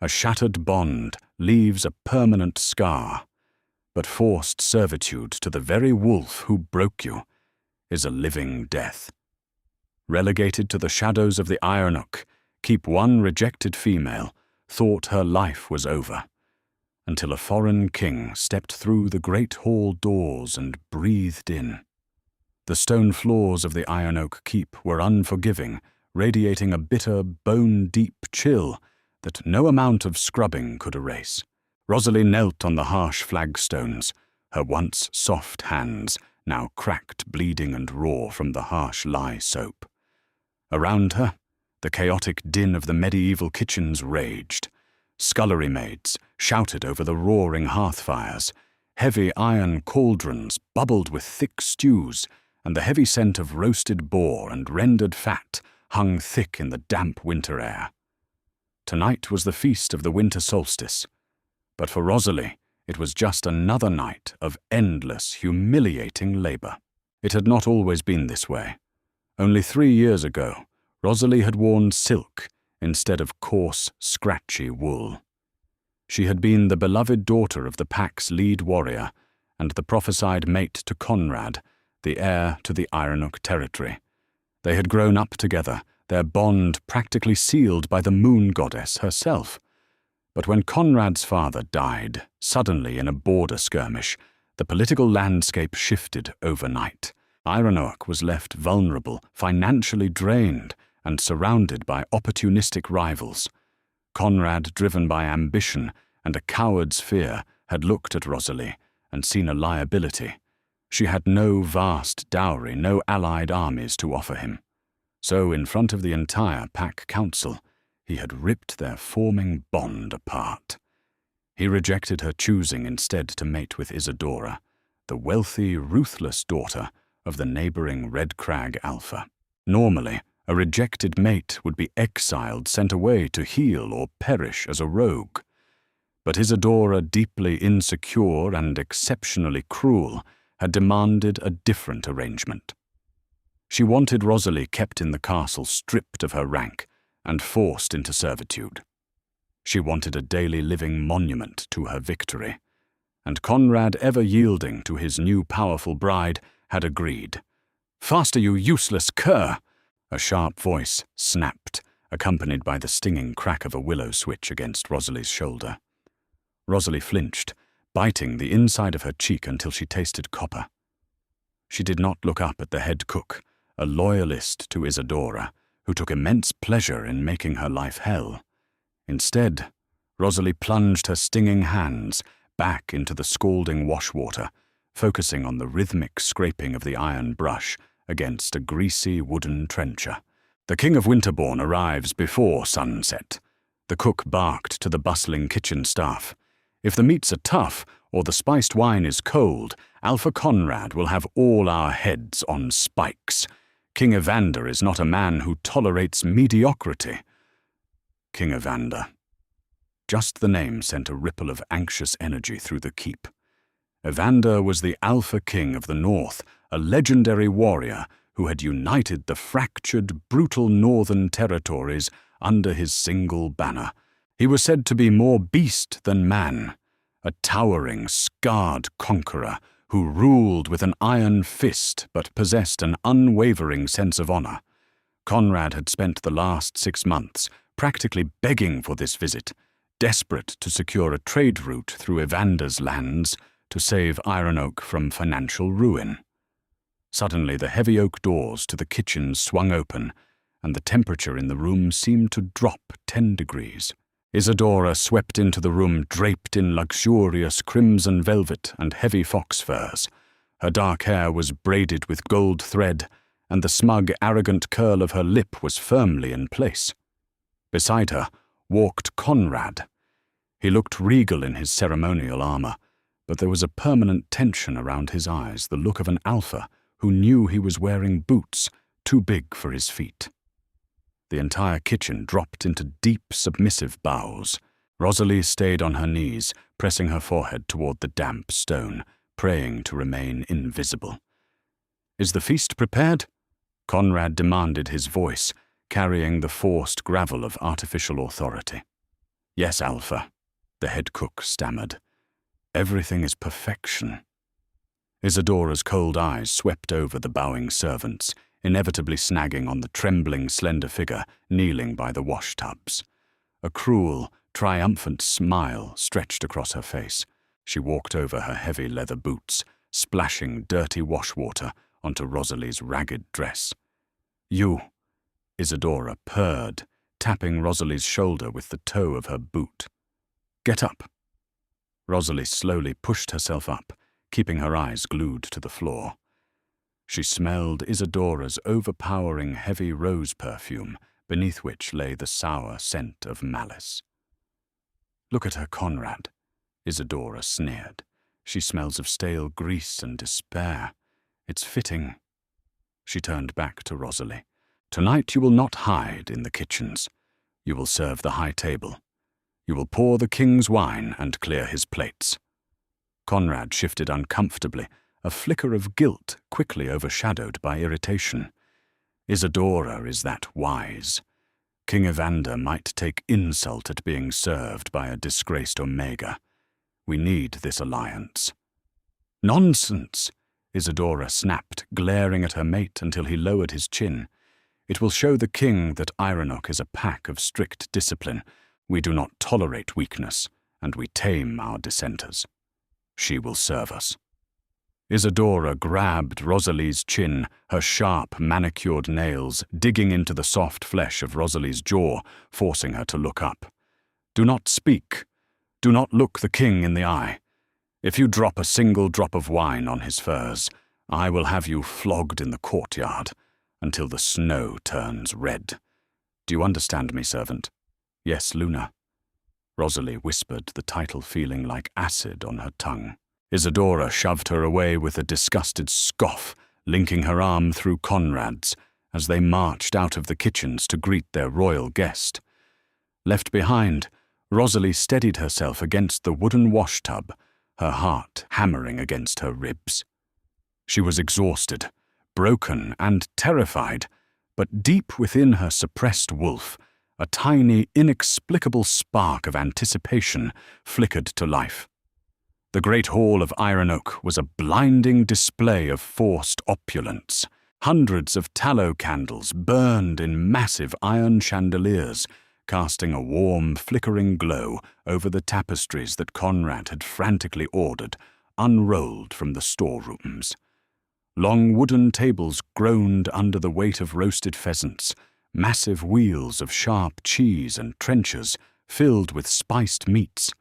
A shattered bond leaves a permanent scar, but forced servitude to the very wolf who broke you is a living death. Relegated to the shadows of the Ironhook, keep one rejected female thought her life was over, until a foreign king stepped through the great hall doors and breathed in. The stone floors of the Ironhook keep were unforgiving, radiating a bitter, bone-deep chill that no amount of scrubbing could erase. Rosalie knelt on the harsh flagstones, her once soft hands now cracked, bleeding and raw from the harsh lye soap. Around her, the chaotic din of the medieval kitchens raged. Scullery maids shouted over the roaring hearth fires. Heavy iron cauldrons bubbled with thick stews, and the heavy scent of roasted boar and rendered fat hung thick in the damp winter air. Tonight was the feast of the winter solstice, but for Rosalie it was just another night of endless, humiliating labor. It had not always been this way. Only 3 years ago, Rosalie had worn silk instead of coarse, scratchy wool. She had been the beloved daughter of the pack's lead warrior and the prophesied mate to Conrad, the heir to the Ironhook territory. They had grown up together, their bond practically sealed by the moon goddess herself. But when Conrad's father died, suddenly in a border skirmish, the political landscape shifted overnight. Ironhook was left vulnerable, financially drained, and surrounded by opportunistic rivals. Conrad, driven by ambition and a coward's fear, had looked at Rosalie and seen a liability. She had no vast dowry, no allied armies to offer him. So, in front of the entire pack council, he had ripped their forming bond apart. He rejected her, choosing instead to mate with Isadora, the wealthy, ruthless daughter of the neighboring Red Crag Alpha. Normally, a rejected mate would be exiled, sent away to heal or perish as a rogue. But Isadora, deeply insecure and exceptionally cruel, had demanded a different arrangement. She wanted Rosalie kept in the castle, stripped of her rank, and forced into servitude. She wanted a daily living monument to her victory, and Conrad, ever yielding to his new powerful bride, had agreed. "Faster, you useless cur!" A sharp voice snapped, accompanied by the stinging crack of a willow switch against Rosalie's shoulder. Rosalie flinched, biting the inside of her cheek until she tasted copper. She did not look up at the head cook, a loyalist to Isadora, who took immense pleasure in making her life hell. Instead, Rosalie plunged her stinging hands back into the scalding washwater, focusing on the rhythmic scraping of the iron brush against a greasy wooden trencher. "The King of Winterborn arrives before sunset," the cook barked to the bustling kitchen staff. "If the meats are tough or the spiced wine is cold, Alpha Conrad will have all our heads on spikes. King Evander is not a man who tolerates mediocrity." King Evander. Just the name sent a ripple of anxious energy through the keep. Evander was the Alpha King of the North, a legendary warrior who had united the fractured, brutal northern territories under his single banner. He was said to be more beast than man, a towering, scarred conqueror who ruled with an iron fist but possessed an unwavering sense of honor. Conrad had spent the last 6 months practically begging for this visit, desperate to secure a trade route through Evander's lands to save Ironhook from financial ruin. Suddenly, the heavy oak doors to the kitchen swung open, and the temperature in the room seemed to drop 10 degrees. Isadora swept into the room draped in luxurious crimson velvet and heavy fox furs. Her dark hair was braided with gold thread, and the smug, arrogant curl of her lip was firmly in place. Beside her walked Conrad. He looked regal in his ceremonial armor, but there was a permanent tension around his eyes, the look of an alpha who knew he was wearing boots too big for his feet. The entire kitchen dropped into deep, submissive bows. Rosalie stayed on her knees, pressing her forehead toward the damp stone, praying to remain invisible. "Is the feast prepared?" Conrad demanded, his voice carrying the forced gravel of artificial authority. Yes, Alpha, the head cook stammered. Everything is perfection. Isadora's cold eyes swept over the bowing servants, inevitably snagging on the trembling, slender figure kneeling by the wash-tubs. A cruel, triumphant smile stretched across her face. She walked over her heavy leather boots, splashing dirty wash-water onto Rosalie's ragged dress. You, Isadora purred, tapping Rosalie's shoulder with the toe of her boot. Get up. Rosalie slowly pushed herself up, keeping her eyes glued to the floor. She smelled Isadora's overpowering heavy rose perfume, beneath which lay the sour scent of malice. Look at her, Conrad, Isadora sneered. She smells of stale grease and despair. It's fitting. She turned back to Rosalie. Tonight you will not hide in the kitchens. You will serve the high table. You will pour the king's wine and clear his plates. Conrad shifted uncomfortably, a flicker of guilt quickly overshadowed by irritation. Isadora is that wise. King Evander might take insult at being served by a disgraced Omega. We need this alliance. Nonsense! Isadora snapped, glaring at her mate until he lowered his chin. It will show the king that Ironok is a pack of strict discipline. We do not tolerate weakness, and we tame our dissenters. She will serve us. Isadora grabbed Rosalie's chin, her sharp, manicured nails digging into the soft flesh of Rosalie's jaw, forcing her to look up. Do not speak. Do not look the king in the eye. If you drop a single drop of wine on his furs, I will have you flogged in the courtyard until the snow turns red. Do you understand me, servant? Yes, Luna. Rosalie whispered, the title feeling like acid on her tongue. Isadora shoved her away with a disgusted scoff, linking her arm through Conrad's as they marched out of the kitchens to greet their royal guest. Left behind, Rosalie steadied herself against the wooden washtub, her heart hammering against her ribs. She was exhausted, broken and terrified, but deep within her suppressed wolf, a tiny, inexplicable spark of anticipation flickered to life. The great hall of Ironok was a blinding display of forced opulence. Hundreds of tallow candles burned in massive iron chandeliers, casting a warm, flickering glow over the tapestries that Conrad had frantically ordered, unrolled from the storerooms. Long wooden tables groaned under the weight of roasted pheasants, massive wheels of sharp cheese and trenchers filled with spiced meats.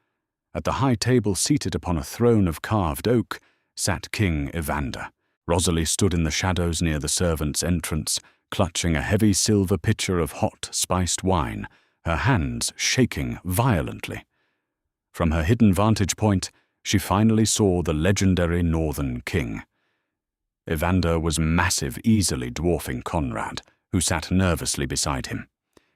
At the high table seated upon a throne of carved oak sat King Evander. Rosalie stood in the shadows near the servants' entrance, clutching a heavy silver pitcher of hot, spiced wine, her hands shaking violently. From her hidden vantage point, she finally saw the legendary Northern King. Evander was massive, easily dwarfing Conrad, who sat nervously beside him.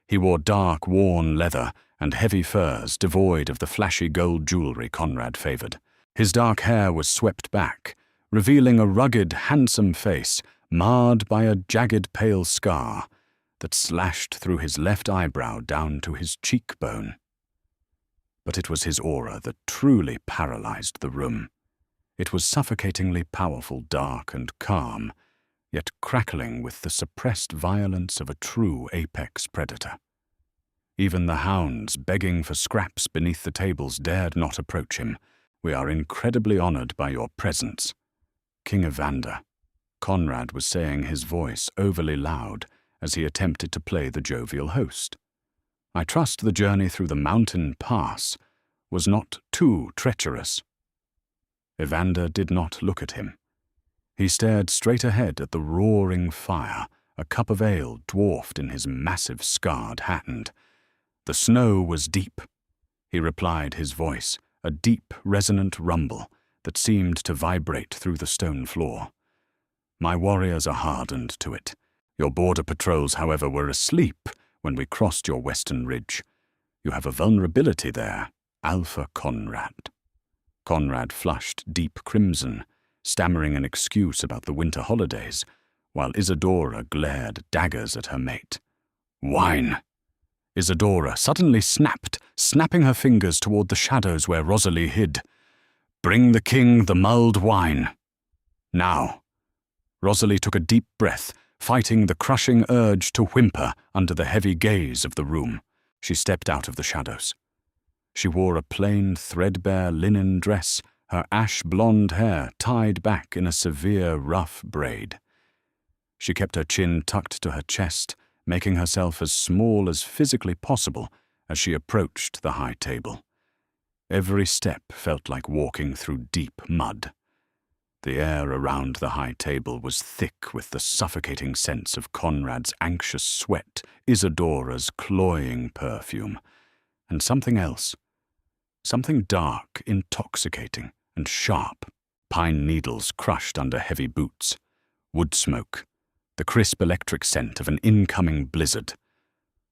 He wore dark, worn leather and heavy furs devoid of the flashy gold jewelry Conrad favored. His dark hair was swept back, revealing a rugged, handsome face marred by a jagged pale scar that slashed through his left eyebrow down to his cheekbone. But it was his aura that truly paralyzed the room. It was suffocatingly powerful, dark and calm, yet crackling with the suppressed violence of a true apex predator. Even the hounds begging for scraps beneath the tables dared not approach him. We are incredibly honored by your presence. King Evander. Conrad was saying, his voice overly loud as he attempted to play the jovial host. I trust the journey through the mountain pass was not too treacherous. Evander did not look at him. He stared straight ahead at the roaring fire, a cup of ale dwarfed in his massive scarred hand. The snow was deep, he replied, his voice a deep, resonant rumble that seemed to vibrate through the stone floor. My warriors are hardened to it. Your border patrols, however, were asleep when we crossed your western ridge. You have a vulnerability there, Alpha Conrad. Conrad flushed deep crimson, stammering an excuse about the winter holidays, while Isadora glared daggers at her mate. Wine! Isadora suddenly snapped, snapping her fingers toward the shadows where Rosalie hid. "Bring the king the mulled wine. Now." Rosalie took a deep breath, fighting the crushing urge to whimper under the heavy gaze of the room. She stepped out of the shadows. She wore a plain, threadbare linen dress, her ash-blonde hair tied back in a severe, rough braid. She kept her chin tucked to her chest, making herself as small as physically possible as she approached the high table. Every step felt like walking through deep mud. The air around the high table was thick with the suffocating sense of Conrad's anxious sweat, Isadora's cloying perfume, and something else. Something dark, intoxicating, and sharp. Pine needles crushed under heavy boots. Wood smoke. The crisp electric scent of an incoming blizzard.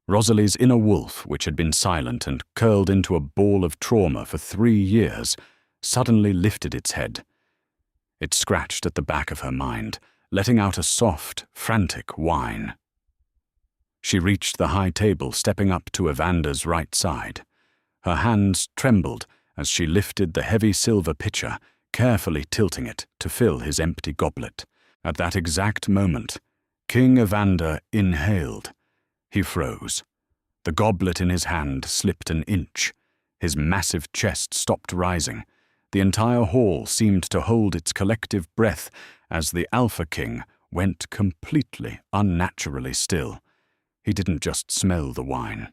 Rosalie's inner wolf, which had been silent and curled into a ball of trauma for 3 years, suddenly lifted its head. It scratched at the back of her mind, letting out a soft, frantic whine. She reached the high table, stepping up to Evander's right side. Her hands trembled as she lifted the heavy silver pitcher, carefully tilting it to fill his empty goblet. At that exact moment, King Evander inhaled. He froze. The goblet in his hand slipped an inch. His massive chest stopped rising. The entire hall seemed to hold its collective breath as the Alpha King went completely, unnaturally still. He didn't just smell the wine.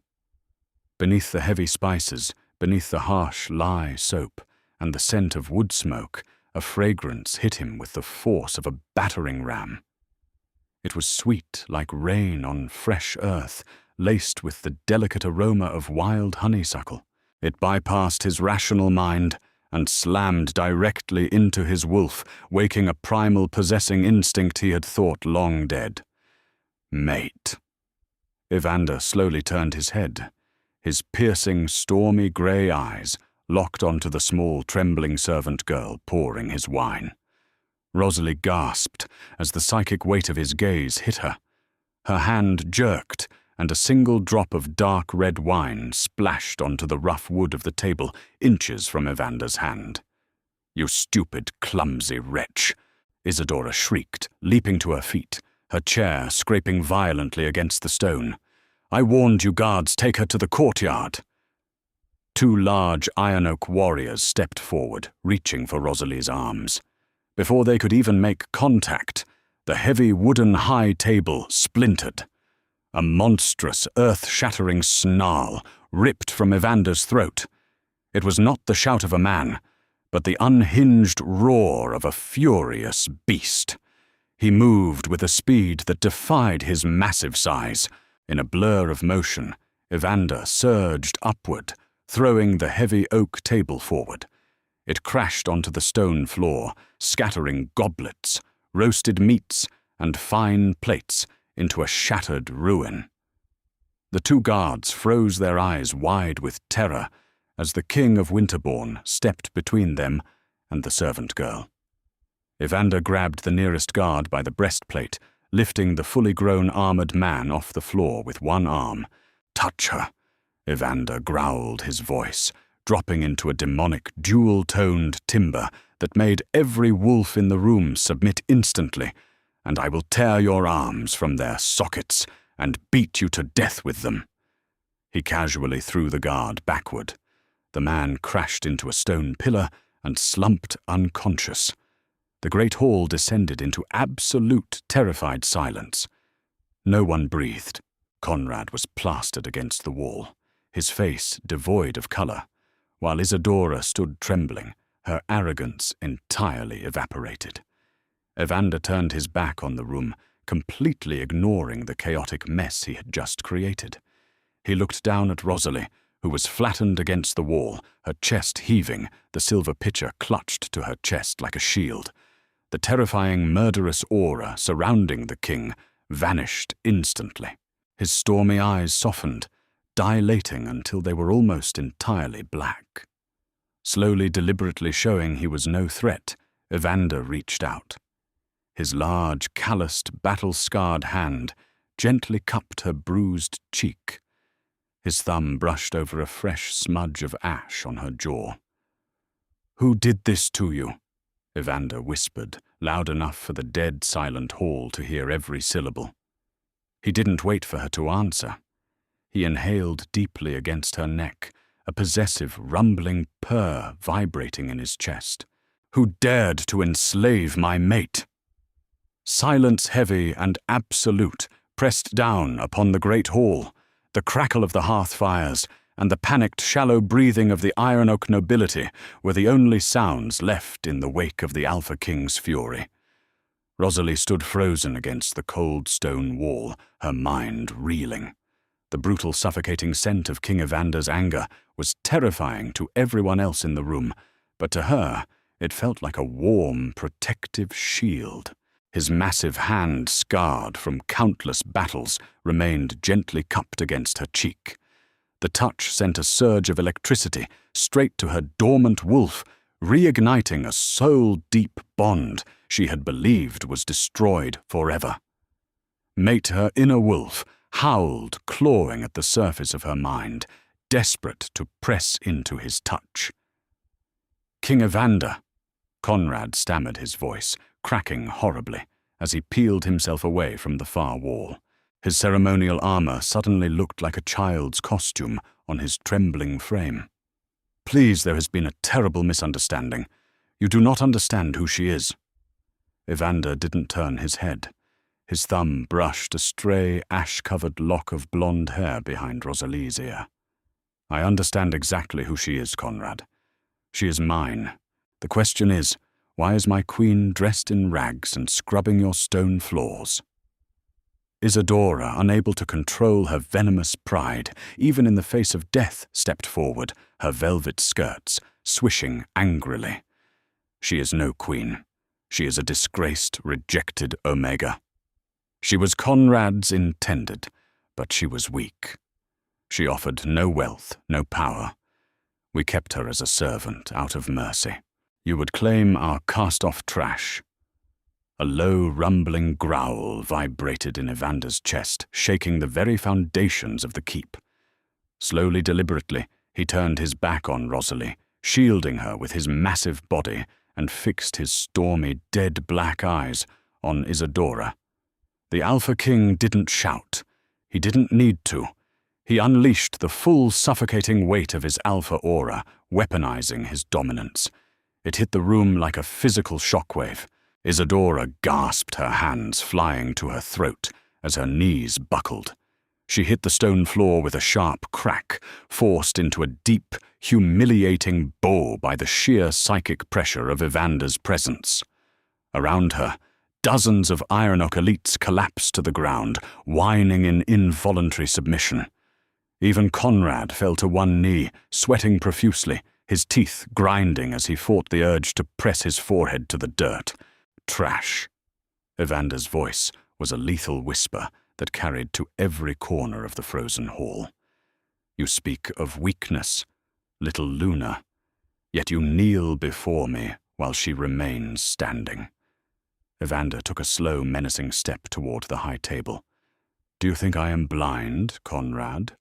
Beneath the heavy spices, beneath the harsh lye soap, and the scent of wood smoke, a fragrance hit him with the force of a battering ram. It was sweet like rain on fresh earth, laced with the delicate aroma of wild honeysuckle. It bypassed his rational mind and slammed directly into his wolf, waking a primal possessing instinct he had thought long dead. Mate. Evander slowly turned his head, his piercing, stormy grey eyes locked onto the small, trembling servant girl pouring his wine. Rosalie gasped as the psychic weight of his gaze hit her. Her hand jerked, and a single drop of dark red wine splashed onto the rough wood of the table, inches from Evander's hand. "You stupid, clumsy wretch!" Isadora shrieked, leaping to her feet, her chair scraping violently against the stone. "I warned you guards, take her to the courtyard." 2 large iron oak warriors stepped forward, reaching for Rosalie's arms. Before they could even make contact, the heavy wooden high table splintered. A monstrous, earth-shattering snarl ripped from Evander's throat. It was not the shout of a man, but the unhinged roar of a furious beast. He moved with a speed that defied his massive size. In a blur of motion, Evander surged upward, throwing the heavy oak table forward. It crashed onto the stone floor, scattering goblets, roasted meats, and fine plates into a shattered ruin. The 2 guards froze their eyes wide with terror as the King of Winterborn stepped between them and the servant girl. Evander grabbed the nearest guard by the breastplate, lifting the fully grown armored man off the floor with one arm. "Touch her," Evander growled his voice, dropping into a demonic, dual-toned timbre that made every wolf in the room submit instantly, "and I will tear your arms from their sockets and beat you to death with them." He casually threw the guard backward. The man crashed into a stone pillar and slumped unconscious. The great hall descended into absolute terrified silence. No one breathed. Conrad was plastered against the wall, his face devoid of color, while Isadora stood trembling, her arrogance entirely evaporated. Evander turned his back on the room, completely ignoring the chaotic mess he had just created. He looked down at Rosalie, who was flattened against the wall, her chest heaving, the silver pitcher clutched to her chest like a shield. The terrifying, murderous aura surrounding the king vanished instantly. His stormy eyes softened, dilating until they were almost entirely black. Slowly, deliberately showing he was no threat, Evander reached out. His large, calloused, battle-scarred hand gently cupped her bruised cheek. His thumb brushed over a fresh smudge of ash on her jaw. "Who did this to you?" Evander whispered, loud enough for the dead silent hall to hear every syllable. He didn't wait for her to answer. He inhaled deeply against her neck, a possessive, rumbling purr vibrating in his chest. "Who dared to enslave my mate?" Silence heavy and absolute pressed down upon the great hall, the crackle of the hearth fires and the panicked shallow breathing of the Iron Oak nobility were the only sounds left in the wake of the Alpha King's fury. Rosalie stood frozen against the cold stone wall, her mind reeling. The brutal, suffocating scent of King Evander's anger was terrifying to everyone else in the room, but to her it felt like a warm, protective shield. His massive hand, scarred from countless battles, remained gently cupped against her cheek. The touch sent a surge of electricity straight to her dormant wolf, reigniting a soul-deep bond she had believed was destroyed forever. Mate, her inner wolf, howled, clawing at the surface of her mind, desperate to press into his touch. "King Evander," Conrad stammered his voice, cracking horribly, as he peeled himself away from the far wall. His ceremonial armor suddenly looked like a child's costume on his trembling frame. "Please, there has been a terrible misunderstanding. You do not understand who she is." Evander didn't turn his head. His thumb brushed a stray, ash-covered lock of blonde hair behind Rosalie's ear. "I understand exactly who she is, Conrad. She is mine. The question is, why is my queen dressed in rags and scrubbing your stone floors?" Isadora, unable to control her venomous pride, even in the face of death, stepped forward, her velvet skirts swishing angrily. "She is no queen. She is a disgraced, rejected Omega. She was Conrad's intended, but she was weak. She offered no wealth, no power. We kept her as a servant out of mercy. You would claim our cast-off trash." A low, rumbling growl vibrated in Evander's chest, shaking the very foundations of the keep. Slowly, deliberately, he turned his back on Rosalie, shielding her with his massive body, and fixed his stormy, dead black eyes on Isadora. The Alpha King didn't shout. He didn't need to. He unleashed the full, suffocating weight of his alpha aura, weaponizing his dominance. It hit the room like a physical shockwave. Isadora gasped, her hands flying to her throat as her knees buckled. She hit the stone floor with a sharp crack, forced into a deep, humiliating bow by the sheer psychic pressure of Evander's presence. Around her, dozens of Iron Oak elites collapsed to the ground, whining in involuntary submission. Even Conrad fell to one knee, sweating profusely, his teeth grinding as he fought the urge to press his forehead to the dirt. "Trash." Evander's voice was a lethal whisper that carried to every corner of the frozen hall. "You speak of weakness, little Luna, yet you kneel before me while she remains standing." Evander took a slow, menacing step toward the high table. "Do you think I am blind, Conrad?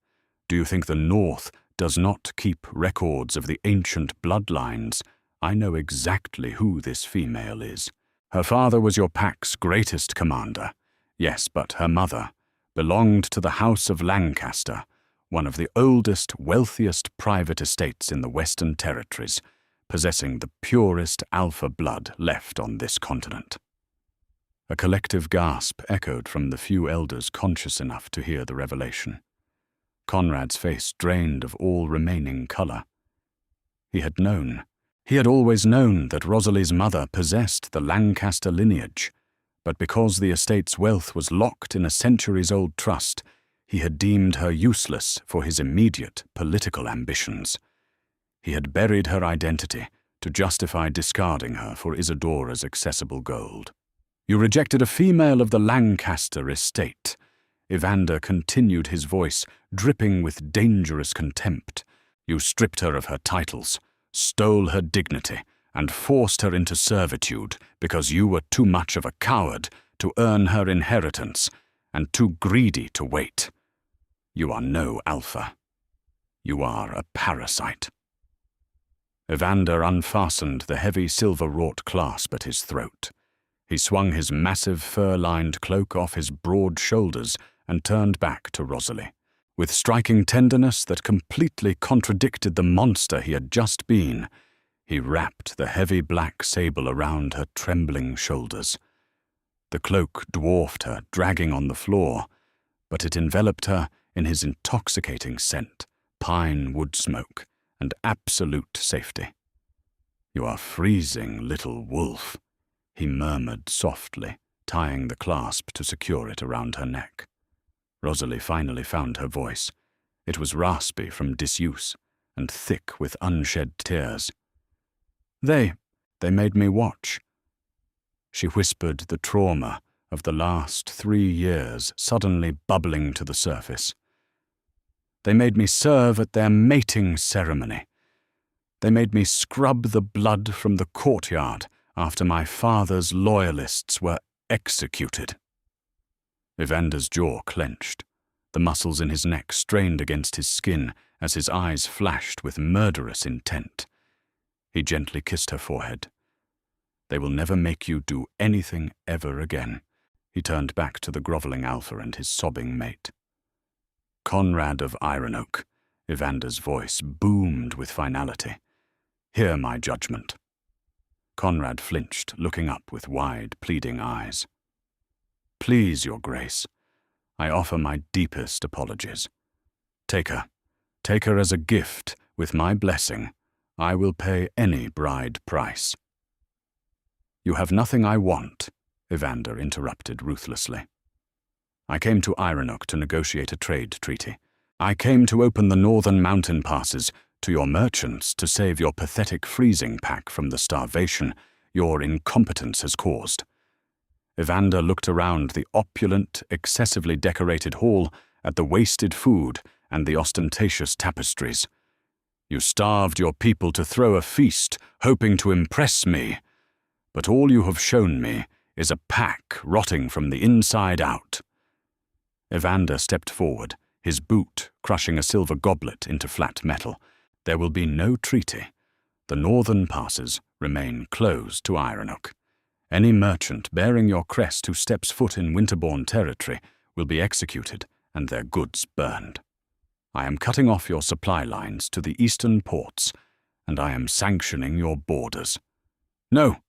Do you think the North does not keep records of the ancient bloodlines? I know exactly who this female is. Her father was your pack's greatest commander. Yes, but her mother belonged to the House of Lancaster, one of the oldest, wealthiest private estates in the Western Territories, possessing the purest alpha blood left on this continent." A collective gasp echoed from the few elders conscious enough to hear the revelation. Conrad's face drained of all remaining color. He had known. He had always known that Rosalie's mother possessed the Lancaster lineage, but because the estate's wealth was locked in a centuries-old trust, he had deemed her useless for his immediate political ambitions. He had buried her identity to justify discarding her for Isadora's accessible gold. "You rejected a female of the Lancaster estate." Evander continued, his voice dripping with dangerous contempt. "You stripped her of her titles, stole her dignity, and forced her into servitude because you were too much of a coward to earn her inheritance and too greedy to wait. You are no alpha. You are a parasite." Evander unfastened the heavy silver-wrought clasp at his throat. He swung his massive fur-lined cloak off his broad shoulders and turned back to Rosalie. With striking tenderness that completely contradicted the monster he had just been, he wrapped the heavy black sable around her trembling shoulders. The cloak dwarfed her, dragging on the floor, but it enveloped her in his intoxicating scent, pine wood smoke, and absolute safety. "You are freezing, little wolf," he murmured softly, tying the clasp to secure it around her neck. Rosalie finally found her voice. It was raspy from disuse and thick with unshed tears. They made me watch." She whispered, the trauma of the last 3 years suddenly bubbling to the surface. "They made me serve at their mating ceremony. They made me scrub the blood from the courtyard after my father's loyalists were executed." Evander's jaw clenched. The muscles in his neck strained against his skin as his eyes flashed with murderous intent. He gently kissed her forehead. "They will never make you do anything ever again." He turned back to the groveling alpha and his sobbing mate. "Conrad of Iron-Oak," Evander's voice boomed with finality. "Hear my judgment." Conrad flinched, looking up with wide, pleading eyes. "Please, Your Grace, I offer my deepest apologies. Take her as a gift, with my blessing. I will pay any bride price." "You have nothing I want," Evander interrupted ruthlessly. "I came to Iron-Oak to negotiate a trade treaty. I came to open the northern mountain passes to your merchants to save your pathetic freezing pack from the starvation your incompetence has caused." Evander looked around the opulent, excessively decorated hall at the wasted food and the ostentatious tapestries. "You starved your people to throw a feast, hoping to impress me. But all you have shown me is a pack rotting from the inside out." Evander stepped forward, his boot crushing a silver goblet into flat metal. "There will be no treaty. The northern passes remain closed to Iron-Oak. Any merchant bearing your crest who steps foot in Winterborn territory will be executed and their goods burned. I am cutting off your supply lines to the eastern ports, and I am sanctioning your borders." "No!"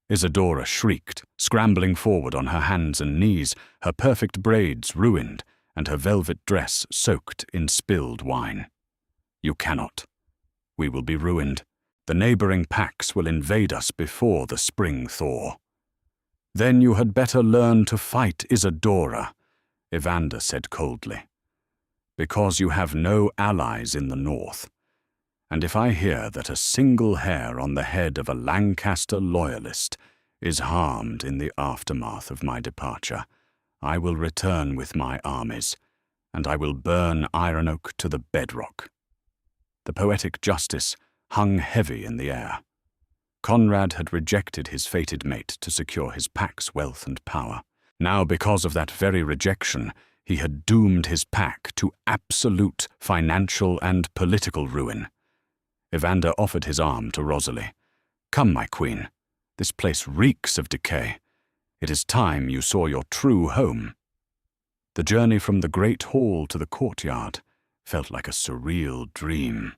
Isadora shrieked, scrambling forward on her hands and knees, her perfect braids ruined and her velvet dress soaked in spilled wine. "You cannot. We will be ruined. The neighboring packs will invade us before the spring thaw." "Then you had better learn to fight, Isadora," Evander said coldly. "Because you have no allies in the north. And if I hear that a single hair on the head of a Lancaster loyalist is harmed in the aftermath of my departure, I will return with my armies, and I will burn Iron-Oak to the bedrock." The poetic justice hung heavy in the air. Conrad had rejected his fated mate to secure his pack's wealth and power. Now, because of that very rejection, he had doomed his pack to absolute financial and political ruin. Evander offered his arm to Rosalie. "Come, my queen. This place reeks of decay. It is time you saw your true home." The journey from the great hall to the courtyard felt like a surreal dream.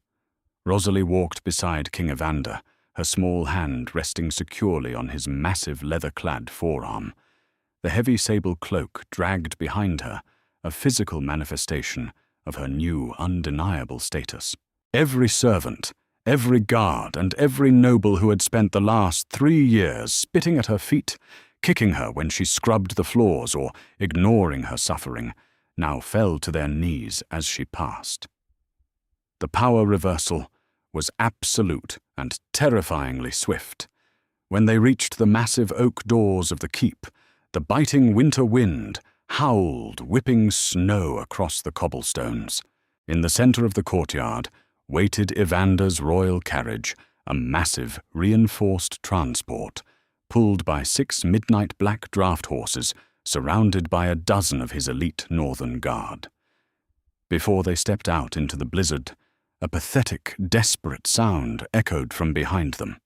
Rosalie walked beside King Evander, her small hand resting securely on his massive leather-clad forearm. The heavy sable cloak dragged behind her, a physical manifestation of her new, undeniable status. Every servant, every guard, and every noble who had spent the last 3 years spitting at her feet, kicking her when she scrubbed the floors or ignoring her suffering, now fell to their knees as she passed. The power reversal was absolute and terrifyingly swift. When they reached the massive oak doors of the keep, the biting winter wind howled, whipping snow across the cobblestones. In the center of the courtyard waited Evander's royal carriage, a massive, reinforced transport, pulled by 6 midnight black draft horses, surrounded by a dozen of his elite northern guard. Before they stepped out into the blizzard, A pathetic, desperate sound echoed from behind them.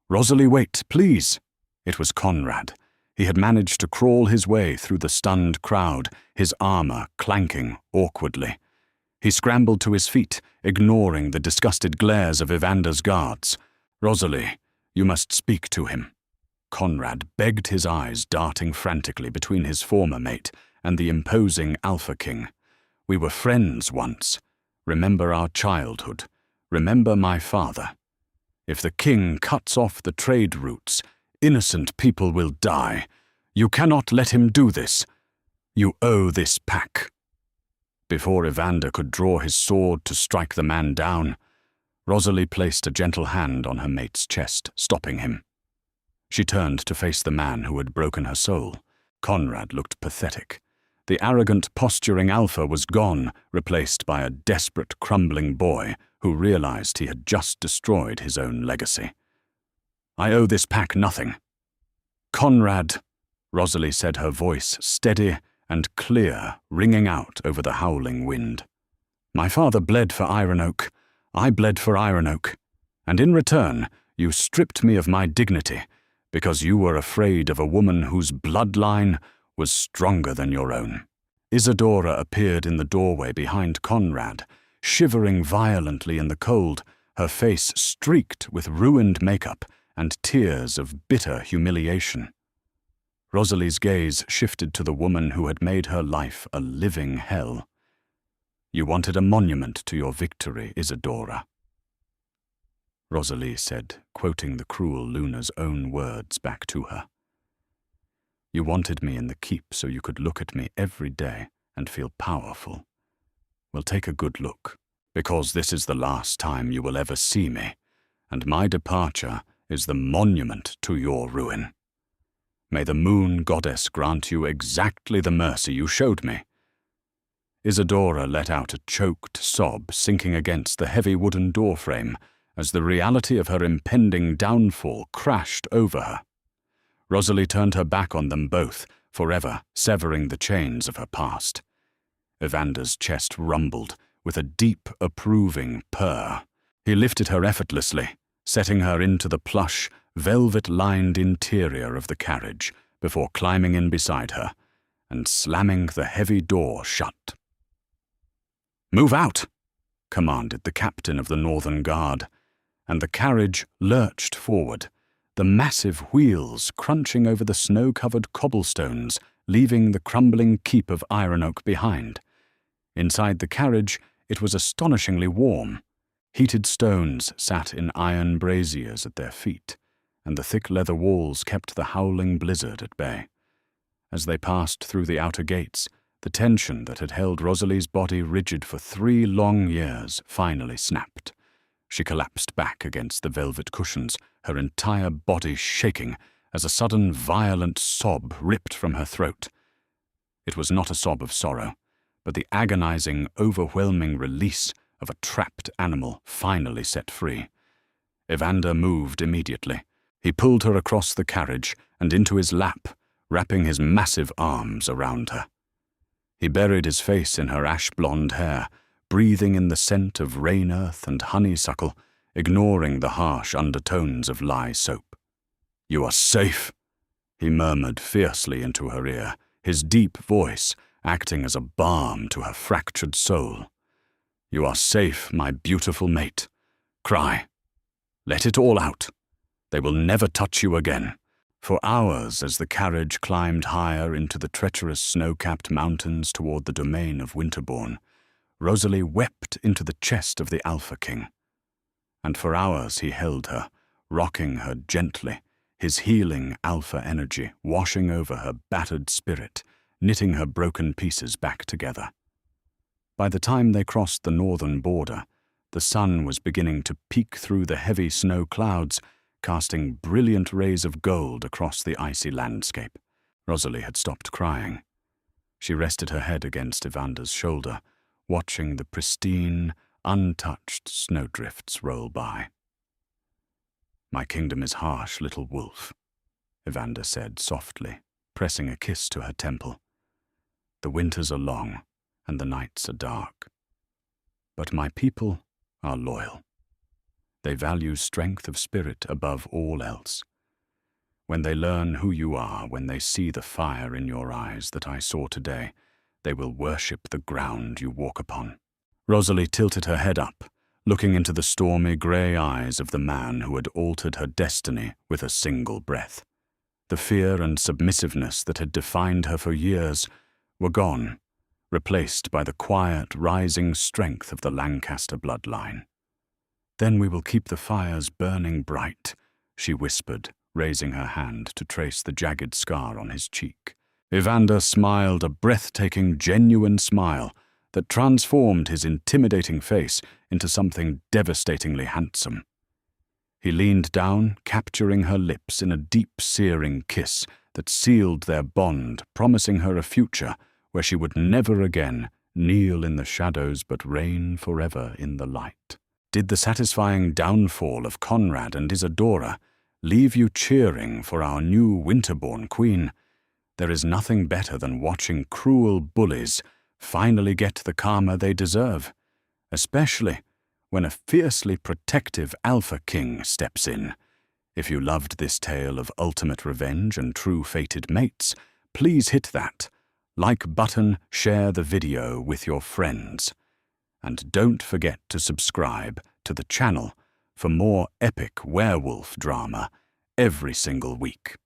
"Rosalie, wait, please!" It was Conrad. He had managed to crawl his way through the stunned crowd, his armor clanking awkwardly. He scrambled to his feet, ignoring the disgusted glares of Evander's guards. "Rosalie, you must speak to him." Conrad begged, his eyes darting frantically between his former mate and the imposing Alpha King. "We were friends once. Remember our childhood. Remember my father. If the king cuts off the trade routes, innocent people will die. You cannot let him do this. You owe this pack." Before Evander could draw his sword to strike the man down, Rosalie placed a gentle hand on her mate's chest, stopping him. She turned to face the man who had broken her soul. Conrad looked pathetic. The arrogant, posturing alpha was gone, replaced by a desperate, crumbling boy who realized he had just destroyed his own legacy. "I owe this pack nothing." "Conrad," Rosalie said, her voice steady and clear, ringing out over the howling wind. "My father bled for Iron Oak. I bled for Iron Oak. And in return, you stripped me of my dignity because you were afraid of a woman whose bloodline was stronger than your own." Isadora appeared in the doorway behind Conrad, shivering violently in the cold, her face streaked with ruined makeup and tears of bitter humiliation. Rosalie's gaze shifted to the woman who had made her life a living hell. "You wanted a monument to your victory, Isadora," Rosalie said, quoting the cruel Luna's own words back to her. "You wanted me in the keep so you could look at me every day and feel powerful. Well, take a good look, because this is the last time you will ever see me, and my departure is the monument to your ruin. May the moon goddess grant you exactly the mercy you showed me." Isadora let out a choked sob, sinking against the heavy wooden doorframe as the reality of her impending downfall crashed over her. Rosalie turned her back on them both, forever severing the chains of her past. Evander's chest rumbled with a deep, approving purr. He lifted her effortlessly, setting her into the plush, velvet-lined interior of the carriage before climbing in beside her and slamming the heavy door shut. "Move out!" commanded the captain of the Northern Guard, and the carriage lurched forward, the massive wheels crunching over the snow-covered cobblestones, leaving the crumbling keep of Iron Oak behind. Inside the carriage, it was astonishingly warm. Heated stones sat in iron braziers at their feet, and the thick leather walls kept the howling blizzard at bay. As they passed through the outer gates, the tension that had held Rosalie's body rigid for 3 long years finally snapped. She collapsed back against the velvet cushions, her entire body shaking as a sudden violent sob ripped from her throat. It was not a sob of sorrow, but the agonizing, overwhelming release of a trapped animal finally set free. Evander moved immediately. He pulled her across the carriage and into his lap, wrapping his massive arms around her. He buried his face in her ash-blonde hair, breathing in the scent of rain earth and honeysuckle, ignoring the harsh undertones of lye soap. "You are safe," he murmured fiercely into her ear, his deep voice acting as a balm to her fractured soul. "You are safe, my beautiful mate. Cry. Let it all out. They will never touch you again." For hours, as the carriage climbed higher into the treacherous snow-capped mountains toward the domain of Winterbourne, Rosalie wept into the chest of the Alpha King. And for hours he held her, rocking her gently, his healing alpha energy washing over her battered spirit, knitting her broken pieces back together. By the time they crossed the northern border, the sun was beginning to peek through the heavy snow clouds, casting brilliant rays of gold across the icy landscape. Rosalie had stopped crying. She rested her head against Evander's shoulder, watching the pristine, untouched snowdrifts roll by. "My kingdom is harsh, little wolf," Evander said softly, pressing a kiss to her temple. "The winters are long, and the nights are dark. But my people are loyal. They value strength of spirit above all else. When they learn who you are, when they see the fire in your eyes that I saw today, they will worship the ground you walk upon." Rosalie tilted her head up, looking into the stormy grey eyes of the man who had altered her destiny with a single breath. The fear and submissiveness that had defined her for years were gone, replaced by the quiet, rising strength of the Lancaster bloodline. "Then we will keep the fires burning bright," she whispered, raising her hand to trace the jagged scar on his cheek. Evander smiled a breathtaking, genuine smile that transformed his intimidating face into something devastatingly handsome. He leaned down, capturing her lips in a deep, searing kiss that sealed their bond, promising her a future where she would never again kneel in the shadows but reign forever in the light. Did the satisfying downfall of Conrad and Isadora leave you cheering for our new winterborn queen? There is nothing better than watching cruel bullies finally get the karma they deserve, especially when a fiercely protective alpha king steps in. If you loved this tale of ultimate revenge and true fated mates, please hit that like button, share the video with your friends. And don't forget to subscribe to the channel for more epic werewolf drama every single week.